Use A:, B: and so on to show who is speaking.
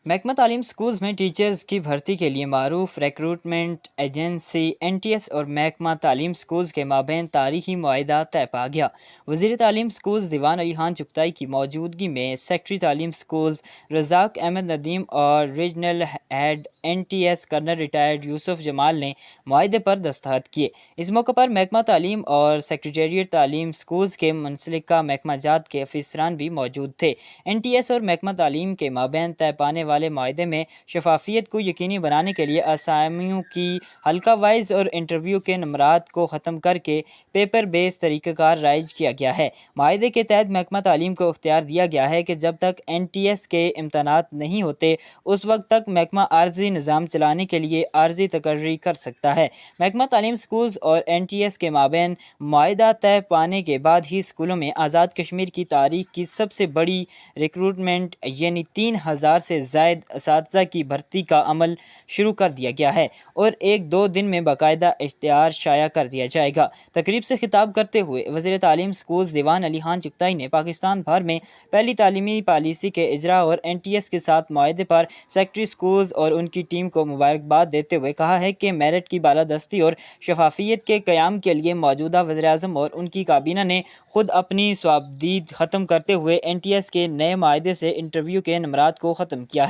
A: محکمہ تعلیم سکولز میں ٹیچرز کی بھرتی کے لیے معروف ریکروٹمنٹ ایجنسی NTS اور محکمہ تعلیم سکولز کے مابین تاریخی معاہدہ طے پا گیا۔ وزیر تعلیم سکولز دیوان علی خان چغتائی کی موجودگی میں سیکرٹری تعلیم سکولز رزاق احمد ندیم اور regional head NTS colonel retired Yousuf Jamal نے معاہدے پر دستخط کیے۔ اس موقع پر محکمہ تعلیم اور سیکریٹریٹ تعلیم سکولز کے منسلکہ محکمہ جات کے افسران بھی موجود تھے۔ NTS اور محکمہ تعلیم کے مابین طے پانے والے معاہدے میں شفافیت کو یقینی بنانے کے لیے اسامیوں کی حلقہ وائز اور انٹرویو کے نمبرات کو ختم کر کے پیپر بیس طریقہ کار رائج کیا گیا ہے۔ معاہدے کے تحت محکمہ تعلیم کو اختیار دیا گیا ہے کہ جب تک NTS کے امتحانات نہیں ہوتے اس وقت تک محکمہ عارضی نظام چلانے کے لیے عارضی تقرری کر سکتا ہے۔ محکمہ تعلیم سکولز اور NTS کے مابین معاہدہ طے پانے کے بعد ہی اسکولوں میں آزاد کشمیر کی تاریخ کی سب سے بڑی ریکروٹمنٹ یعنی 3000 سے زائد اساتذہ کی بھرتی کا عمل شروع کر دیا گیا ہے اور 1-2 دن میں باقاعدہ اشتہار شائع کر دیا جائے گا۔ تقریب سے خطاب کرتے ہوئے وزیر تعلیم سکولز دیوان علی خان چغتائی نے پاکستان بھر میں پہلی تعلیمی پالیسی کے اجرا اور NTS کے ساتھ معاہدے پر سیکرٹری سکولز اور ان کی ٹیم کو مبارکباد دیتے ہوئے کہا ہے کہ میرٹ کی بالادستی اور شفافیت کے قیام کے لیے موجودہ وزیراعظم اور ان کی کابینہ نے خود اپنی صوابدید ختم کرتے ہوئے NTS کے نئے معاہدے سے انٹرویو کے نمبرات کو ختم کیا ہے۔